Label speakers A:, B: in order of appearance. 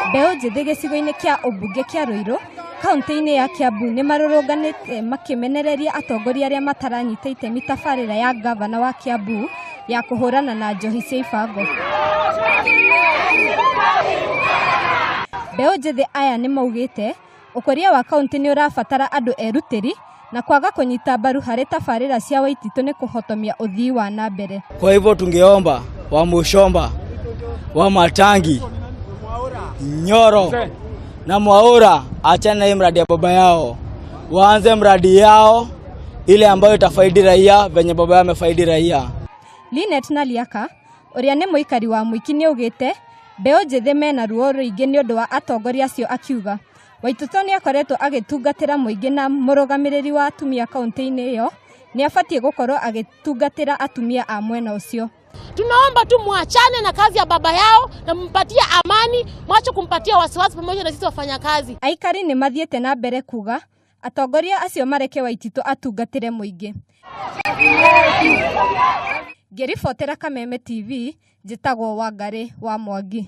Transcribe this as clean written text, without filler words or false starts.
A: Mbeũ njĩthĩ gĩcigo-inĩ kĩa ũmbunge kĩa Ruiru, kaunti-inĩ ya Kiambu nĩ marũrũnganĩte makĩmenereria atongoria arĩa mataranyita itemi tabarĩra ya gavana wa Kiambu ya kũhũrana na njohi cia ibango. Mbeũ njĩthĩ aya nĩ maugĩte ũkũria wa kaunti nĩ ũrabatara andũ erutĩri na kwaga kunyita mbaru harĩ tabarĩra cia Waititu nĩ kũhotomia ũthii wa na mbere.
B: Kwa hivyo tungeomba wa Mushomba, wa Matangi, Nyoro na Mwaura achana na mradi ya baba yao, waanze mradi yao ile ambayo itafaidi raia venye baba yao amefaidi raia.
A: Linet Naliaka ũrĩa nĩ mũikari wa Mwiki nĩ augĩte mbeũ njĩthĩ mena ruo rũingĩ nĩ ũndũ wa atongoria acio, akiuga Waititu nĩ akoretwo agĩtungatĩra mũingĩ na mũrũgamĩrĩri wa atumia kaunti-inĩ ĩyo nĩ abatie gũkorwo agĩtungatĩra atumia a mwena ũcio.
C: Tunaomba tu muachane na kazi ya baba yao na mpatie amani, mwache kumpatia wasiwasi pamoja na sisi wafanyakazi.
A: Aikari nĩ mathiĩte na mbere kuga atongoria acio mareke Waititu atungatĩre mũingĩ. Ngĩribotera Kameme TV, njĩtagwo Wangari wa Mwangi.